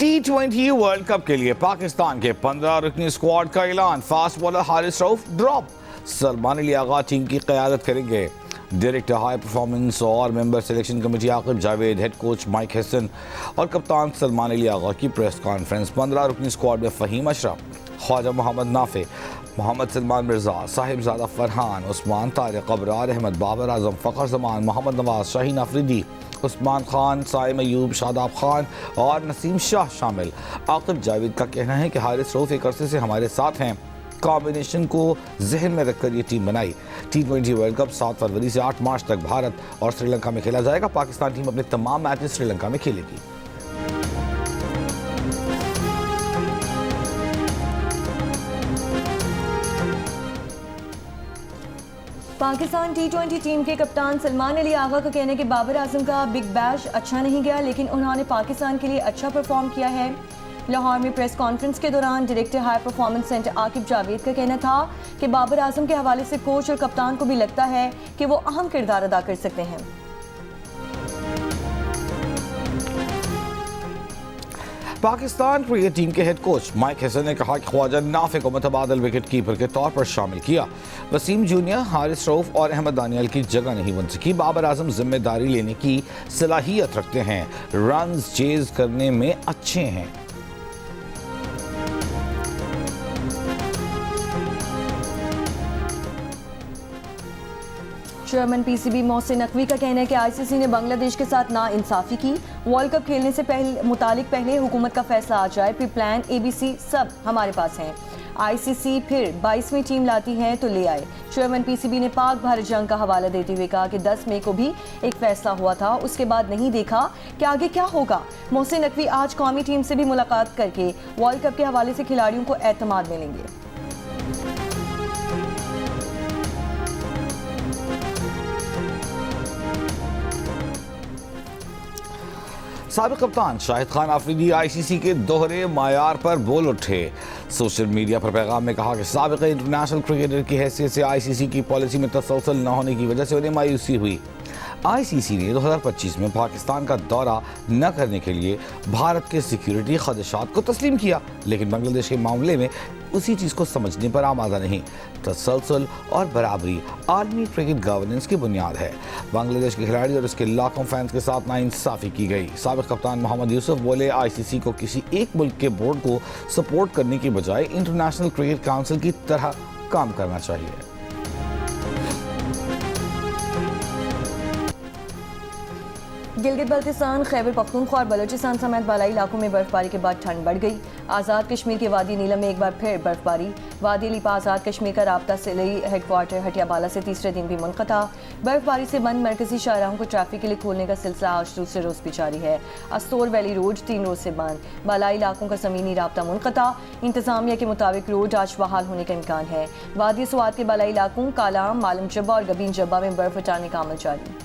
T20 world cup के लिए पाकिस्तान के 15 रुकनी स्क्वाड का ऐलान। Fast bowler Haris Rauf drop. Salman Ali Agha team की क़यादत करेंगे। डायरेक्टर हाई परफॉर्मेंस और member selection committee Aqib Javed, head coach Mike Hesson और कप्तान सलमान अली आगा की प्रेस कॉन्फ्रेंस। 15 रुकनी स्क्वाड में फ़हीम अशरफ, ख्वाजा मोहम्मद नाफे, मोहम्मद सलमान मिर्जा, साहिबजादा फरहान, उस्मान तारिक, अबरार अहमद, बाबर आजम, फ़खर जमान, मोहम्मद नवाज, शाहीन अफरीदी, उस्मान खान, साइम अयूब, शादाब खान और नसीम शाह शामिल। आकिब जावेद का कहना है कि हारिस रऊफ एक अरसे से हमारे साथ हैं। कॉम्बिनेशन को जहन में रखकर ये टीम बनाई। T20 वर्ल्ड कप 7 फरवरी से 8 मार्च तक भारत और श्रीलंका में खेला जाएगा। पाकिस्तान टीम अपने तमाम मैचेस श्रीलंका में खेलेगी। पाकिस्तान T20 टीम के कप्तान सलमान अली आगा का कहना है कि बाबर आजम का बिग बैश अच्छा नहीं गया, लेकिन उन्होंने पाकिस्तान के लिए अच्छा परफॉर्म किया है। लाहौर में प्रेस कॉन्फ्रेंस के दौरान director high performance centre Aqib Javed का कहना था कि बाबर आजम के हवाले से कोच और कप्तान को भी लगता है कि वो अहम किरदार अदा कर सकते हैं। पाकिस्तान क्रिकेट टीम के हेड कोच माइक हसन ने कहा कि ख्वाजा नाफे को मुतबादल विकेट कीपर के तौर पर शामिल किया। वसीम जूनियर, हारिस रऊफ और अहमद दानियल की जगह नहीं बन सकी। बाबर आजम जिम्मेदारी लेने की सलाहियत रखते हैं, रन्स चेज करने में अच्छे हैं। चेयरमैन पीसीबी मोहसिन नकवी का कहना है कि आईसीसी ने बांग्लादेश के साथ नाइंसाफी की। वर्ल्ड कप खेलने से पहले हुकूमत का फैसला आ जाए, फिर प्लान ABC सब हमारे पास हैं। आईसीसी फिर 22वीं टीम लाती है तो ले आए। चेयरमैन पीसीबी ने पाक भारत जंग का हवाला देते हुए कहा कि 10 मई को भी एक फैसला हुआ था, उसके बाद नहीं देखा कि आगे क्या होगा। मोहसिन नकवी आज कौमी टीम से भी मुलाकात करके वर्ल्ड कप के हवाले से खिलाड़ियों को एतमाद मिलेंगे। साबिक कप्तान शाहिद खान आफरीदी आईसीसी के दोहरे मायार पर बोल उठे। सोशल मीडिया पर पैगाम में कहा कि साबिक इंटरनेशनल क्रिकेटर की हैसियत से आईसीसी की पॉलिसी में तसलसल न होने की वजह से उन्हें मायूसी हुई। आईसीसी ने 2025 में पाकिस्तान का दौरा न करने के लिए भारत के सिक्योरिटी खदशात को तस्लीम किया, लेकिन बांग्लादेश के मामले में उसी चीज़ को समझने पर आमादा नहीं। तसलसल और बराबरी आलमी क्रिकेट गवर्नेंस की बुनियाद है। बांग्लादेश के खिलाड़ी और उसके लाखों फैंस के साथ नाइंसाफ़ी की गई। साबिक कप्तान मोहम्मद यूसुफ बोले, आईसीसी को किसी एक मुल्क के बोर्ड को सपोर्ट करने की बजाय इंटरनेशनल क्रिकेट काउंसिल की तरह काम करना चाहिए। गिलगित बल्तिस्तान, खैबर पख्तूनख्वा और बलोचिस्तान समेत बालाई इलाकों में बर्फबारी के बाद ठंड बढ़ गई। आज़ाद कश्मीर के वादी नीलम में एक बार फिर बर्फबारी। वादी लिपा आज़ाद कश्मीर का राब्ता सिलई हेडक्वार्टर हटियाबाला से तीसरे दिन भी मुनक़ता। बर्फबारी से बंद मरकजी शाहराहों को ट्रैफिक के लिए खोलने का सिलसिला आज दूसरे रोज़ भी जारी है। अस्तोर वैली रोड 3 रोज़ से बंद। बालाई इलाकों का ज़मीनी राब्ता मुनक़ता। इंतज़ामिया के मुताबिक रोड आज बहाल होने का इम्कान है। वादी स्वात के बालाई इलाकों कालाम, मालम जब्बा और गबीन जब्बा में बर्फ हटाने का अमल जारी।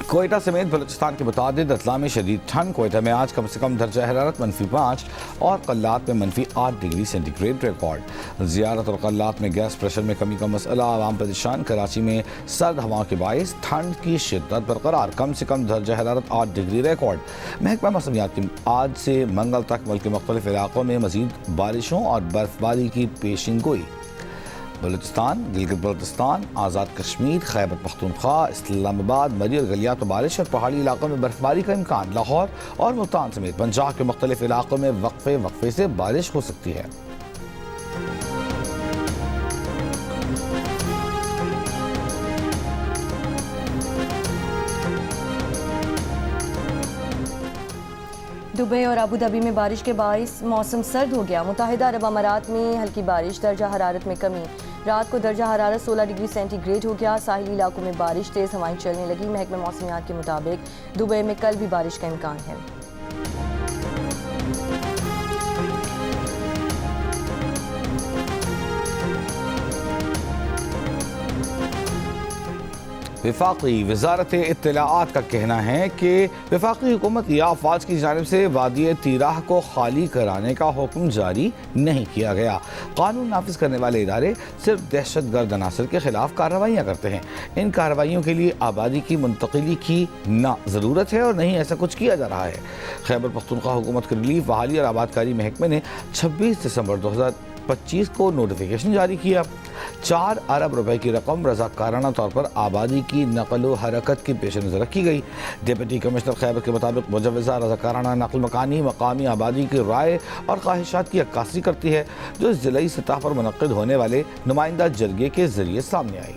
कोयटा समेत बलूचिस्तान के मुतादिद अजला में शदीद ठंड। कोयटा में आज कम से कम दर्जा हरारत -5 और कल्लात में -8 डिग्री सेंटीग्रेड रिकॉर्ड। ज़ियारत और कल्लात में गैस प्रेशर में कमी का मसला आवाम परेशान। कराची में सर्द हवाओं के बायस ठंड की शिद्दत बरकरार, कम से कम दर्जा हरारत 8 डिग्री रिकॉर्ड। महकमा मौसमियात की आज से मंगल तक मुल्क के मुख्तलिफ इलाकों में मजीद बारिशों और बर्फबारी की पेशिन गोई। बलूचिस्तान, गिलगित बल्तिस्तान, आज़ाद कश्मीर, खैबर पख्तूनख्वा, इस्लामाबाद, मरी और गलियात में बारिश और पहाड़ी इलाकों में बर्फबारी का इम्कान। लाहौर और मुल्तान समेत पंजाब के मुख्तलिफ इलाकों में वक्फे से बारिश हो सकती है। दुबई और अबू धाबी में बारिश के बायस मौसम सर्द हो गया। मुत्तहिदा अरब अमारात में हल्की बारिश, दर्जा हरारत में कमी। रात को दर्जा हरारत 16 डिग्री सेंटीग्रेड हो गया। साहिली इलाकों में बारिश, तेज़ हवाएं चलने लगी। महकमा मौसमियात के मुताबिक दुबई में कल भी बारिश का इम्कान है। वफाकी वजारत इत्तलाआत का कहना है कि वफाकी हुकूमत या अफवाज की जानिब से वादी तीराह को खाली कराने का हुक्म जारी नहीं किया गया। कानून नाफिज करने वाले इदारे सिर्फ दहशत गर्द अनासर के खिलाफ कार्रवाइयाँ करते हैं। इन कार्रवाइयों के लिए आबादी की मुंतकिली की ना ज़रूरत है और नहीं ऐसा कुछ किया जा रहा है। खैबर पख्तूनख्वा हुकूमत के रिलीफ, बहाली और आबादकारी महकमे ने 26 दिसंबर 2025 को नोटिफिकेशन जारी किया। 4 अरब रुपए की रकम रज़ाकाराना तौर पर आबादी की नकल व हरकत के पेश नज़र रखी गई। डिप्टी कमिश्नर खैबर के मुताबिक मुजव्वज़ा रज़ाकाराना नकल मकानी मकामी आबादी की राय और ख्वाहिशात की अक्कासी करती है, जो ज़िलाई सतह पर मुनक़्क़िद होने वाले नुमाइंदा जरगे के ज़रिए सामने आई।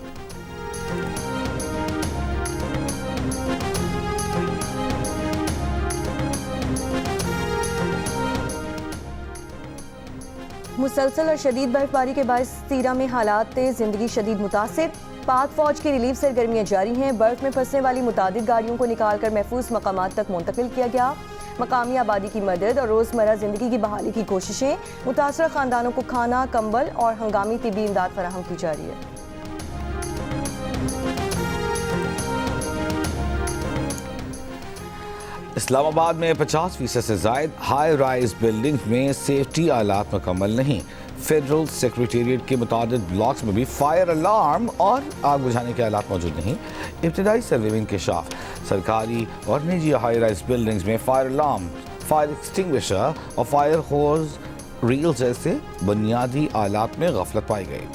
मुसलसल और शदीद बर्फबारी के बायस तीरा में हालात ज़िंदगी शदीद मुतासिर। पाक फौज की रिलीफ सरगर्मियाँ जारी हैं। बर्फ में फंसने वाली मुतादिद गाड़ियों को निकाल कर महफूज मकामात तक मुंतकिल किया गया। मकामी आबादी की मदद और रोज़मर्रा ज़िंदगी की बहाली की कोशिशें, मुतासर ख़ानदानों को खाना, कंबल और हंगामी तिबी इमदाद फराहम की जा रही है। इस्लामाबाद में 50% से ज़ायद हाई राइज बिल्डिंग्स में सेफ्टी आलात मुकम्मल नहीं। फेडरल सेक्रेटेरिएट के मुतादिद ब्लॉक्स में भी फायर अलार्म और आग बुझाने के आलात मौजूद नहीं। इब्तदाई सर्वे में इंकशाफ, सरकारी और निजी हाई राइज बिल्डिंग्स में फायर अलार्म, फायर एक्सटिंग्विशर और फायर होज रील जैसे बुनियादी आलात में गफलत पाई गई।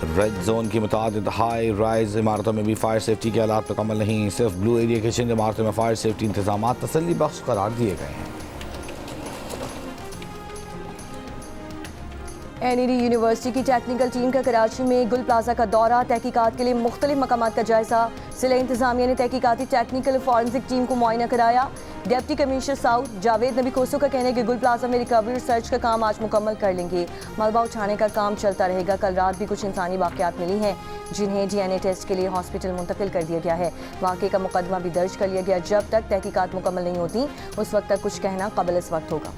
रेड जोन की मुताबिक हाई राइज इमारतों में भी फायर सेफ्टी के आलात मुकम्मल नहीं। सिर्फ ब्लू एरिया के चंद इमारतों में फायर सेफ्टी इंतजाम तसल्ली बख्श करार दिए गए हैं। NED यूनिवर्सिटी की टेक्निकल टीम का कराची में गुल प्लाजा का दौरा, तहकीकात के लिए मुख्तलिफ मकामात का जायजा। जिला इंतजामिया ने तहकीकाती टेक्निकल फॉरेंसिक टीम को मुआयना कराया। डिप्टी कमिश्नर साउथ जावेद नबी कोसो का कहना है कि गुल प्लाजा में रिकवरी रिसर्च का काम आज मुकम्मल कर लेंगे। मलबा उठाने का काम चलता रहेगा। कल रात भी कुछ इंसानी वाक़यात मिली हैं जिन्हें DNA टेस्ट के लिए हॉस्पिटल मुंतकिल कर दिया गया है। वाक़े का मुकदमा भी दर्ज कर लिया गया। जब तक तहकीकात मुकम्मल नहीं होती उस वक्त तक कुछ कहना कबल इस वक्त होगा।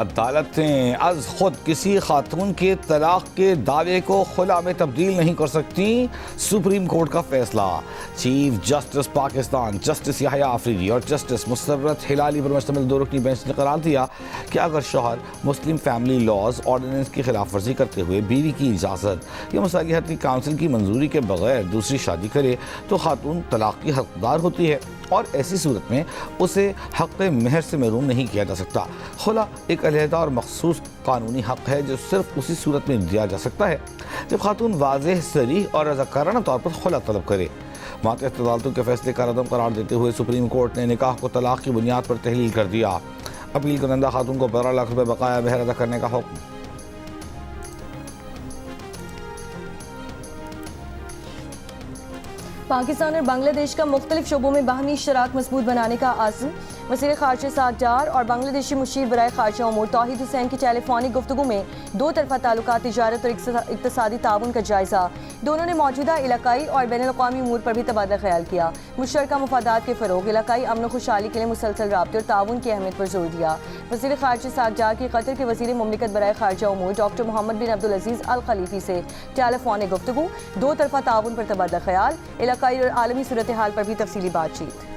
अदालत ने अज खुद किसी खातून के तलाक के दावे को खुला में तब्दील नहीं कर सकती। सुप्रीम कोर्ट का फैसला। Chief justice Pakistan justice Yahya Afridi और जस्टिस मुसर्रत हिलाली पर मुश्तमिल 2 रुकनी बेंच ने करार दिया कि अगर शौहर मुस्लिम फैमिली लॉज ऑर्डिनेंस की खिलाफ वर्जी करते हुए बीवी की इजाज़त या मसालिहती काउंसिल की मंजूरी के बगैर दूसरी शादी करे तो खातून तलाक की हकदार होती है और ऐसी सूरत में उसे हक़ महर से महरूम नहीं किया जा सकता। खुला एक अलहदा और मखसूस कानूनी हक़ है जो सिर्फ उसी सूरत में दिया जा सकता है जब खातून वाज़ेह, सरीह और रज़ाकाराना तौर पर खुला तलब करे। मातहत अदालतों के फैसले का रद्द करार देते हुए सुप्रीम कोर्ट ने निकाह को तलाक की बुनियाद पर तहलील कर दिया। अपील करंदा खातून को 12 लाख रुपये बकाया महर अदा करने का हुक्म। पाकिस्तान और बांग्लादेश का मुख्तलिफ शोबों में बाहमी इश्तराक मजबूत बनाने का आज़म। वज़ीर ख़ारजा साद डार और बांग्लादेशी मुशीर बराए ख़ारजा उमूर तौहीद हुसैन की टेलीफोनिक गुफ्तगू में 2 तरफ़ा ताल्लुकात, तिजारत और इक़्तिसादी ताउन का जायज़ा। दोनों ने मौजूदा इलाकाई और बैनुल-अक़वामी उमूर पर भी तबादला ख्याल किया। मुश्तरका मफादात के फ़रोग़, इलाकाई अमन व खुशहाली के लिए मुसलसल राब्ते और ताउन की अहमियत पर जोर दिया। वज़ीर ख़ारजा साद डार की कतर के वज़ीर मुमलिकत बराए ख़ारजा उमूर डॉक्टर मोहम्मद बिन अब्दुल अज़ीज़ अल खलीफ़ी से टेलीफोनिक गुफ्तगू, 2 तरफ़ा ताउन पर तबादला ख्याल, इलाकाई और आलमी सूरत हाल पर भी तफसीली बातचीत।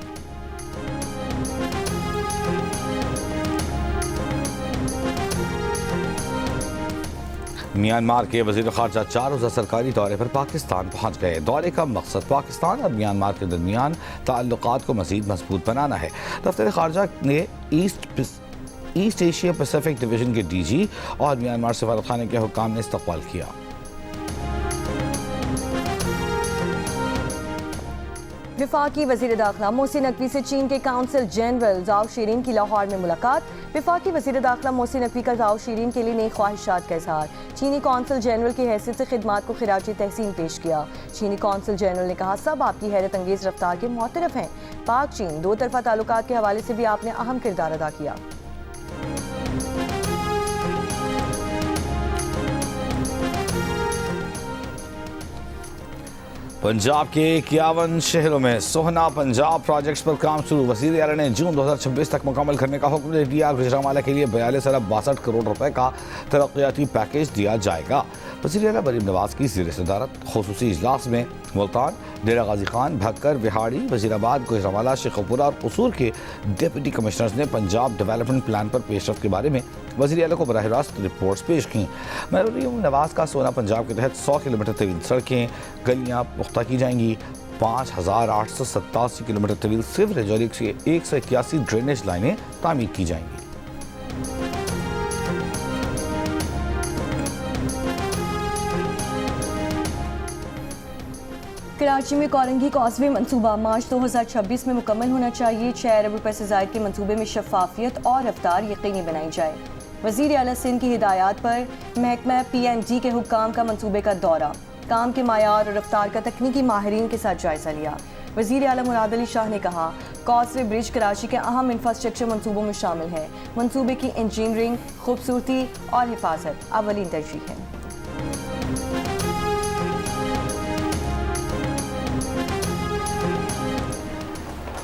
म्यांमार के वज़ीर ख़ारजा 4 रोज़ा सरकारी दौरे पर पाकिस्तान पहुँच गए। दौरे का मकसद पाकिस्तान और म्यांमार के दरमियान ताल्लुकात को मज़ीद मजबूत बनाना है। दफ्तर ख़ारजा ने ईस्ट एशिया पैसिफिक डिवीज़न के DG और म्यांमार सफारतखाने के हुक्काम ने इस्तक़बाल किया। वफाकी वज़ीर दाखिला मोहसिन नकवी से चीन के काउंसिल जनरल ज़ाओ शीरिन की लाहौर में मुलाकात। वफाकी वज़ीर दाखिला मोहसिन नकवी का ज़ाओ शीरिन के लिए नई ख्वाहिशात का इज़हार। चीनी कौंसल जनरल की हैसियत से खिदमात को खिराजी तहसीन पेश किया। चीनी कौंसल जनरल ने कहा, सब आपकी हैरत अंगेज़ रफ्तार के मोतरफ हैं। पाक चीन 2 तरफ़ा ताल्लुकात के हवाले से भी आपने अहम किरदार अदा किया। पंजाब के 51 शहरों में सोहना पंजाब प्रोजेक्ट्स पर काम शुरू। वज़ीर आला ने जून 2026 तक मुकम्मल करने का हुक्म दे दिया। गुजरांवाला के लिए 42 अरब 62 करोड़ रुपए का तरक्याती पैकेज दिया जाएगा। वज़ीर आला मरीम नवाज की ज़ेर सदारत खुसूसी इजलास में मुल्तान, डेरा गाजी खान, भक्कर, बिहाड़ी, वज़ीराबाद, गुजरांवाला, शेखुपुरा और कसूर के डिप्टी कमिश्नर्स ने पंजाब डेवलपमेंट प्लान पर पेशरफ के बारे में वज़ीर आला को बराह रास्त रिपोर्ट्स पेश की। मरीम नवाज का सोना पंजाब के तहत 100 किलोमीटर तवील सड़कें, गलियाँ पुख्ता की जाएंगी। 5887 किलोमीटर तवील सीवरेज और 181 ड्रेनेज लाइनें तामीर की जाएंगी। कराची में कोरंगी कॉजवे मंसूबा मार्च 2026 में मुकम्मल होना चाहिए। 6 अरब रुपए से ज़ायद के मंसूबे में शफाफियत और रफ्तार यकीनी बनाई जाए। वज़ीर आला सिंध की हिदायत पर महकमा PNG के हुक्काम का मंसूबे का दौरा, काम के मायार और रफ्तार का तकनीकी माहिरीन के साथ जायजा लिया। वज़ीर आला मुराद अली शाह ने कहा, कॉजवे ब्रिज कराची के अहम इंफ्रास्ट्रक्चर मंसूबों में शामिल है। मंसूबे की इंजीनियरिंग, खूबसूरती और हिफाजत अवलीन तरजीह है।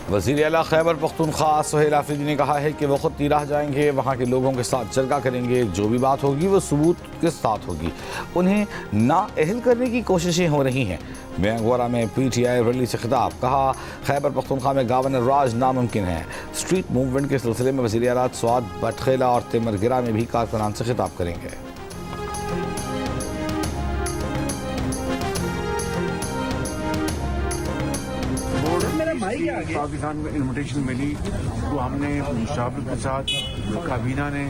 वज़ीर आला खैबर पख्तूनख्वा सुहेल आफरीदी ने कहा है कि वो खुद तिराह जाएंगे, वहाँ के लोगों के साथ जरगा करेंगे। जो भी बात होगी वो सबूत के साथ होगी। उन्हें नाअहल करने की कोशिशें हो रही हैं। बैंगोरा में PTI रैली से खिताब, कहा खैबर पख्तूनख्वा में गवर्नर राज नामुमकिन है। स्ट्रीट मूवमेंट के सिलसिले में वज़ीर आला स्वाद बटखेला और तिमरगिरा में भी कारकुनान से खिताब करेंगे। पाकिस्तान में इन्विटेशन मिली तो हमने मुशावरत के साथ काबीना ने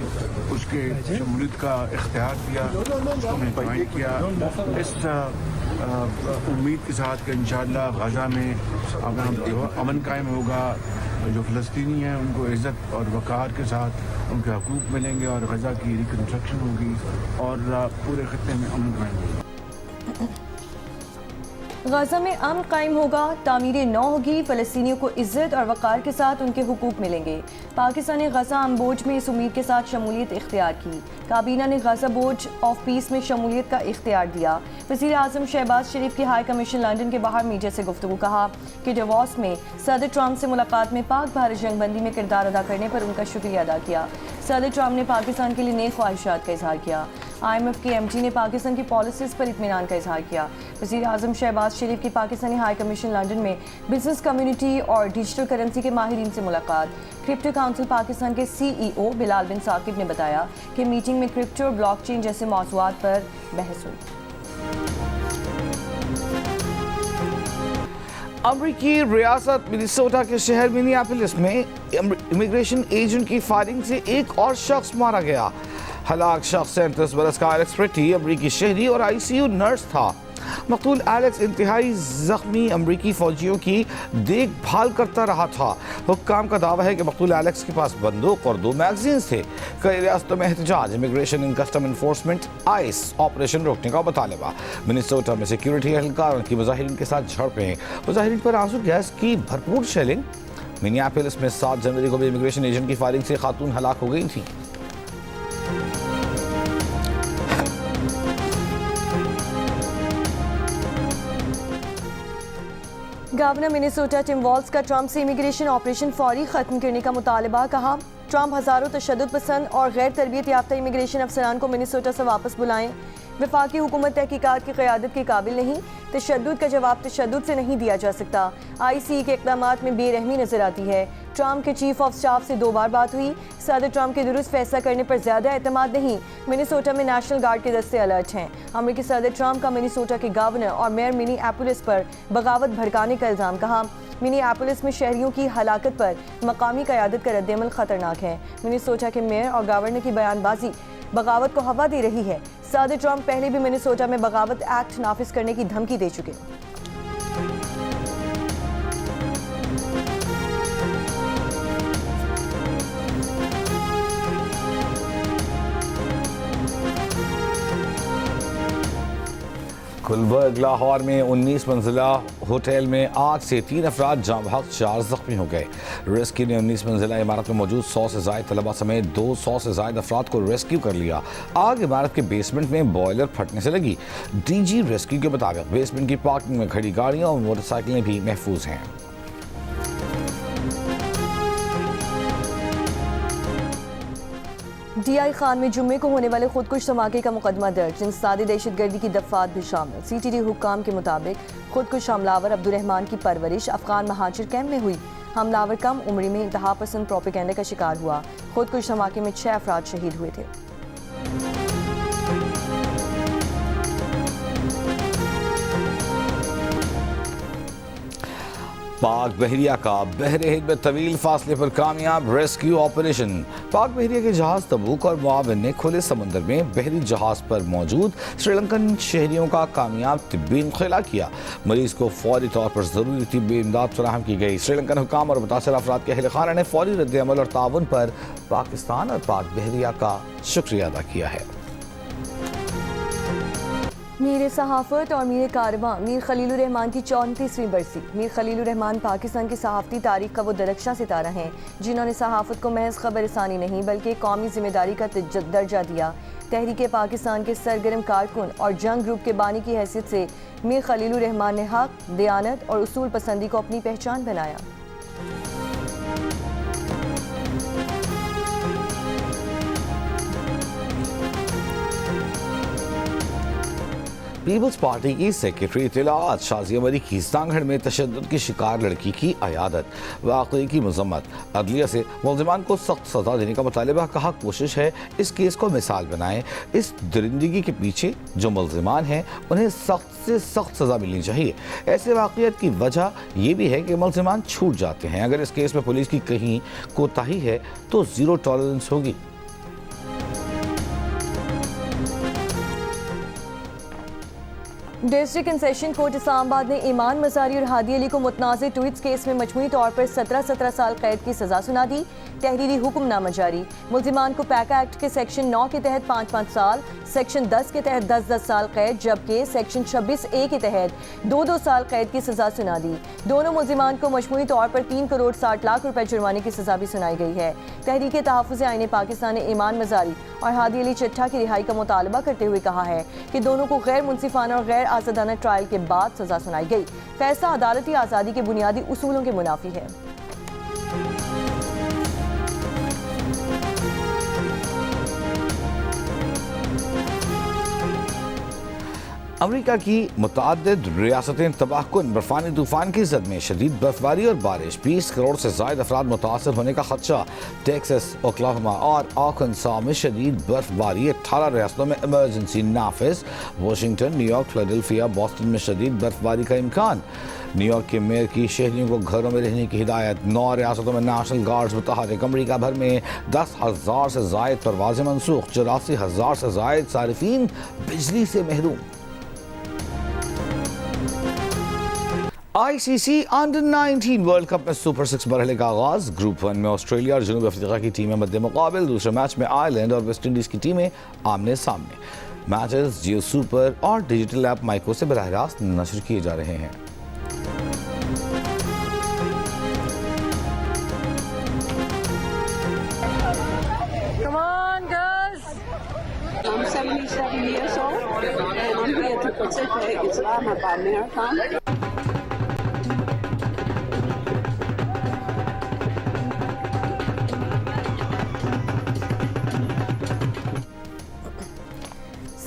उसके शमूलियत का इख्तियार दिया, उसको हमने ज्वाइन किया इस उम्मीद के साथ कि इंशाअल्लाह गजा में अगर अमन कायम होगा, जो फ़लस्तीनी हैं उनको इज़्ज़त और वक़ार के साथ उनके हकूक़ मिलेंगे और गजा की रिकन्स्ट्रक्शन होगी और पूरे ख़त्े में अमन कायम होगा। गजा में अमन कायम होगा, तामीर नौ होगी, फ़लस्तीनियों को इज़्ज़त और वक़ार के साथ उनके हुकूक मिलेंगे। पाकिस्तान ने गजा अम्बोज में इस उम्मीद के साथ शमूलियत इख्तियार की। काबीना ने गजा बोर्ड ऑफ पीस में शमूलियत का इख्तियार दिया। वज़ीर आज़म शहबाज शरीफ की हाई कमीशन लंदन के बाहर मीडिया से गुफ्तगू, कहा कि डवॉस में सदर ट्रंप से मुलाकात में पाक भारत जंगबंदी में किरदार अदा करने पर उनका शुक्रिया अदा किया। सदर ट्रंप ने पाकिस्तान के लिए नेक ख्वाहिशात का इजहार किया। IMF के MD ने पाकिस्तान की पॉलिसीज़ पर इत्मीनान का इजहार किया। वज़ीर आज़म शहबाज शरीफ की पाकिस्तानी हाई कमीशन लंदन में बिजनेस कम्युनिटी और डिजिटल करेंसी के माहिरीन से मुलाकात। क्रिप्टो काउंसिल पाकिस्तान के CEO बिलाल बिन साकिब ने बताया कि मीटिंग में क्रिप्टो और ब्लॉकचेन जैसे मौज़ूआत पर बहस हुई। अमरीकी रियासत मिनेसोटा के शहर मिनियापोलिस में इमिग्रेशन एजेंट की फायरिंग से एक और शख्स मारा गया। हलाक शख्स 37 बरस का एलेक्स प्रेटी अमरीकी शहरी और ICU नर्स था। मकतूल एलेक्स इंतहाई जख्मी अमरीकी फौजियों की देखभाल करता रहा था। हुक्काम का दावा है कि मकतूल एलेक्स के पास बंदूक और 2 मैगजीन थे। कई रियासतों में एहतजाज, immigration and custom enforcement ICE operation रोकने का मुतालबा। मिनेसोटा में सिक्योरिटी एहलकारों की मुजाहिरीन के साथ झड़पें, मुजाहिरीन पर आंसू गैस की भरपूर शेलिंग। मिनियापोलिस में 7 जनवरी को भी इमिग्रेशन एजेंट की फायरिंग से खातून हलाक हो गई थी। गवर्नर मिनेसोटा टिम वॉल्स का ट्रंप से इमिग्रेशन ऑपरेशन फौरी खत्म करने का मुतालबा, कहा ट्रंप हज़ारों तशद्दुद पसंद और गैर तरबियत याफ्ता इमिग्रेशन अफसरान को मिनेसोटा से वापस बुलाएं। वफाकी हुकूमत तहकीकात की क़यादत के काबिल नहीं, तशद्दुद का जवाब तशद्दुद से नहीं दिया जा सकता। ICE के इक़दामात में बेरहमी नजर आती है। ट्रंप के चीफ ऑफ स्टाफ से 2 बार बात हुई। सदर ट्रंप के दुरुस्त फैसला करने पर ज़्यादा एतमाद नहीं। मिनेसोटा में नेशनल गार्ड के दस्ते अलर्ट हैं। अमरीकी सदर ट्रंप का मिनेसोटा के गवर्नर और मेयर मिनियापोलिस पर बगावत भड़काने का इल्ज़ाम, कहा मिनियापोलिस में शहरियों की हलाकत पर मकामी क़यादत का रद्दअमल ख़तरनाक है। मिनेसोटा के मेयर और गवर्नर की बयानबाजी बगावत को हवा दे रही है। सदर ट्रंप पहले भी मिनेसोटा में बगावत एक्ट नाफिज करने की धमकी दे चुके। गुलबर्ग लाहौर में 19 मंजिला होटल में आग से 3 अफराद जाँ बहक 4 जख्मी हो गए। रेस्क्यू ने 19 मंजिला इमारत में मौजूद 100 से ज़ायद तलबा समेत 200 से ज़ायद अफराद को रेस्क्यू कर लिया। आग इमारत के बेसमेंट में बॉयलर फटने से लगी। DG रेस्क्यू के मुताबिक बेसमेंट की पार्किंग में खड़ी गाड़ियाँ और मोटरसाइकिलें भी महफूज हैं। DI खान में जुम्मे को होने वाले खुदकुश धमाके का मुकदमा दर्ज, इंसदादी दहशतगर्दी की दफात भी शामिल। CTD हुक्काम के मुताबिक खुदकुश हमलावर अब्दुर्रहमान की परवरिश अफगान महाजिर कैंप में हुई। हमलावर कम उम्र में इंतहा पसंद प्रोपेगेंडा का शिकार हुआ। खुदकुश धमाके में 6 अफराद शहीद हुए थे। पाक बहरिया का बहरे हिंद में तवील फासले पर कामयाब रेस्क्यू ऑपरेशन। पाक बहरिया के जहाज तबूक और मुआविन ने खुले समुद्र में बहरी जहाज पर मौजूद श्रीलंकन शहरियों का कामयाब तिब्बी इंखला किया। मरीज को फौरी तौर पर जरूरी तिब्बी इमदाद फराहम की गई। श्रीलंकन हुकाम और मुतासर अफराद के अहल खाना ने फौरी रद्द-ए-अमल और ताउन पर पाकिस्तान और पाक बहरिया का शुक्रिया अदा किया है। मीर सहाफ़त और मीर कारवां मीर खलीलुर रहमान की 34वीं बरसी। मीर खलीलुर रहमान पाकिस्तान की सहाफ़ती तारीख का वो दरख्शां सितारा हैं जिन्होंने सहाफ़त को महज खबर रसानी नहीं बल्कि कौमी जिम्मेदारी का दर्जा दिया। तहरीक पाकिस्तान के सरगर्म कारकुन और जंग ग्रुप के बानी की हैसियत से मीर खलीलुर रहमान ने हक, दयानत और उसूल पसंदी को अपनी पहचान बनाया। पीपल्स पार्टी की सेक्रेटरी इत्तलाआत शाजिया मरी की सांगड़ में तशद्दुद की शिकार लड़की की अयादत, वाक़ई की मजम्मत। अदलिया से मुल्ज़िमान को सख्त सज़ा देने का मुतालिबा, कहा कोशिश है इस केस को मिसाल बनाएं। इस दरिंदगी के पीछे जो मुल्ज़िमान हैं उन्हें सख्त से सख्त सज़ा मिलनी चाहिए। ऐसे वाक़ियत की वजह यह भी है कि मुल्ज़िमान छूट जाते हैं। अगर इस केस में पुलिस की कहीं कोताही है तो ज़ीरो टॉलरेंस होगी। District and session court Islamabad ने ईमान मज़ारी और हादी अली को मुतनाज़ ट्वीट्स केस में मजमूई तौर पर 17 साल कैद की सज़ा सुना दी। तहरीरी हुक्मनामा जारी। मुल्ज़िमान को पैका एक्ट के सेक्शन 9 के तहत 5-5 साल, सेक्शन 10 के तहत 10-10 साल कैद, जबकि सेक्शन 26A के तहत 2-2 साल कैद की सज़ा सुना दी। दोनों मुल्ज़िमान को मजमूई तौर पर 3 करोड़ 60 लाख रुपए जुर्माने की सज़ा भी सुनाई गई है। तहरीक तहफ़्फ़ुज़ आईन पाकिस्तान ने ईमान मज़ारी और हादी अली चट्टा की रिहाई का मुतालबा करते हुए कहा है कि दोनों को गैर मुनसिफाना और गैर आज़ादाना ट्रायल के बाद सज़ा सुनाई गई। फैसला अदालती आज़ादी के बुनियादी उसूलों के मुनाफी है। अमरीका की मुतअद्दिद रियासतें तबाहकुन बर्फानी तूफान की जद में शदीद बर्फबारी और बारिश, 20 करोड़ से ज़ायद अफराद मुतासर होने का खदशा। टेक्सास, ओक्लाहोमा और आर्कांसा में शदीद बर्फबारी, 18 रियासतों में इमरजेंसी नाफिज। वाशिंगटन, न्यूयॉर्क, फिलाडेल्फिया, बॉस्टन में शदीद बर्फबारी का इम्कान। न्यूयॉर्क के मेयर की शहरियों को घरों में रहने की हिदायत। 9 रियासतों में नेशनल गार्ड्स मुतहर्रिक। अमरीका भर में 10,000 से ज़ायद परवाज़ें मनसूख। 84,000 से ज़ायद सारिफीन बिजली से महरूम। ICC अंडर 19 वर्ल्ड कप में सुपर 6 मरहले का आगाज। ग्रुप 1 में ऑस्ट्रेलिया और जनूबी अफ्रीका की टीमें मद्दे मुकाबिल। दूसरे मैच में आयरलैंड और वेस्ट इंडीज की टीमें आमने सामने। मैचेस जियो सुपर और डिजिटल ऐप माइको से बराह रास्त नशर किए जा रहे हैं। Come on, girls! I'm 77 years old, and I'm here to participate in Islamabad Marathon.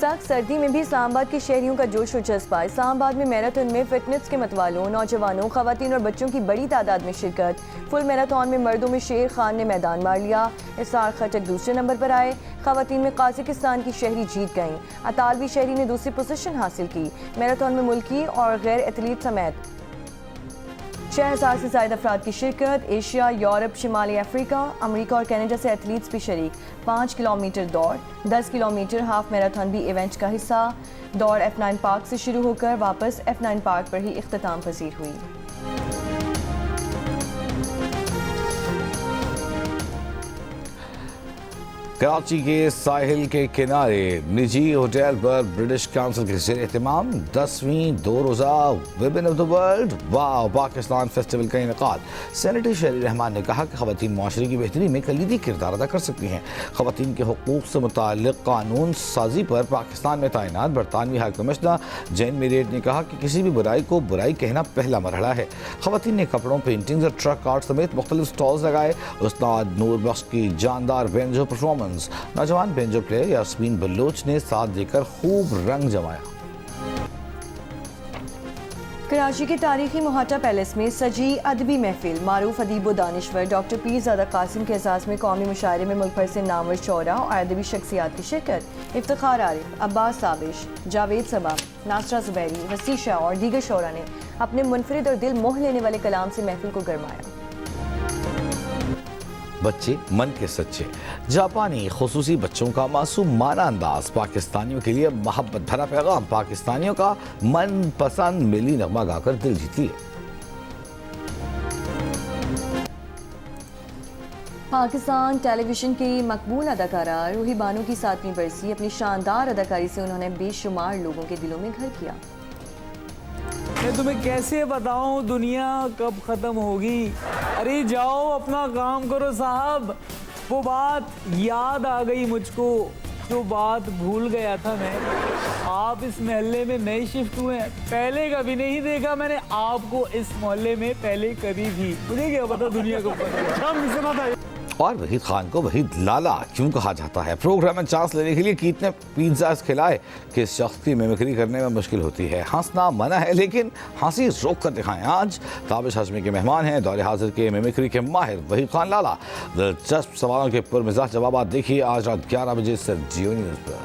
सख्त सर्दी में भी इस्लामाबाद के शहरियों का जोश और जज्बा। इस्लामाबाद में मैराथन में फिटनेस के मतवालों, नौजवानों, खवातीन और बच्चों की बड़ी तादाद में शिरकत। फुल मैराथन में मर्दों में शेर खान ने मैदान मार लिया। इसार खटक दूसरे नंबर पर आए। खवातीन में काज़िकिस्तान की शहरी जीत गईं। अतालवी शहरी ने दूसरी पोजीशन हासिल की। मैराथन में मुल्की और गैर एथलीट समेत 6,000 से ज़ायद अफराद की शिरकत। एशिया, यूरोप, शिमाली अफ्रीका, अमेरिका और कनाडा से एथलीट्स भी शरीक। 5 किलोमीटर दौड़, 10 किलोमीटर हाफ मैराथन भी इवेंट का हिस्सा। दौड़ F9 पार्क से शुरू होकर वापस F9 पार्क पर ही इख्तिताम पजीर हुई। कराची के साहिल के किनारे निजी होटल पर ब्रिटिश काउंसिल के ज़ेर एहतमाम 10वीं 2 रोज़ा विमेन ऑफ द वर्ल्ड वाह पाकिस्तान फेस्टिवल का इनेकाद। सेनेटर शहरी रहमान ने कहा कि ख़वातीन माशरे की बेहतरी में कलीदी किरदार अदा कर सकती हैं। ख़वातीन के हुकूक़ से मुताल्लिक़ कानून साजी पर पाकिस्तान में तैनात बरतानवी हाई कमिश्नर जैन मेरेट ने कहा कि किसी भी बुराई को बुराई कहना पहला मरहला है। ख़वातीन ने कपड़ों, पेंटिंग्स और ट्रक आर्ट समेत मुख्तलिफ स्टॉल्स लगाए। उस्ताद नूर बख्श की जानदार बेंजो परफॉर्मेंस, नौजवान बेंजो प्लेयर यास्मीन बलोच ने साथ देकर खूब रंग जमाया। कराची के तारीखी मोहाटा पैलेस में सजी अदबी महफिल, मारूफ अदीब व दानिश्वर डॉक्टर पीरज़ादा कासिम के एजाज़ में कौमी मुशायरे में मुल्क भर से नामवर शोरा और अदबी शख्सियात की शिरकत। इफ्तिखार आरिफ, अब्बास साबिश, जावेद सबा, नासरा ज़ुबैरी, वसी शाह और दीगर शोरा ने अपने मुनफरिद और दिल मोह लेने वाले कलाम से महफिल को गरमाया। बच्चे मन के सच्चे, जापानी खुसूसी बच्चों का मासूमाना अंदाज, पाकिस्तानियों के लिए मोहब्बत भरा पैगाम, पाकिस्तानियों का मन पसंद मिली नगमा गाकर दिल जीत लिए। पाकिस्तान टेलीविजन की मकबूल अदाकारा रूही बानो की 7वीं बरसी, अपनी शानदार अदाकारी से उन्होंने बेशुमार लोगों के दिलों में घर किया। मैं तुम्हें कैसे बताऊं दुनिया कब ख़त्म होगी। अरे जाओ अपना काम करो साहब। वो बात याद आ गई मुझको जो बात भूल गया था मैं। आप इस मोहल्ले में नए शिफ्ट हुए हैं, पहले कभी नहीं देखा मैंने आपको इस मोहल्ले में पहले कभी भी। मुझे क्या पता दुनिया कब खत्म होगी। और वहीद खान को वहीद लाला क्यों कहा जाता है? प्रोग्राम में चांस लेने के लिए कितने पिज्जा खिलाए कि इस शख्स की मिमिक्री करने में मुश्किल होती है। हंसना मना है लेकिन हंसी रोक कर दिखाएं। आज ताबिश हाशमी के मेहमान हैं दौरे हाजिर के मिमिक्री के माहिर वहीद खान लाला। दिलचस्प सवालों के पुरमिजाज जवाब देखिए आज रात 11 बजे सिर्फ जियो न्यूज़ पर।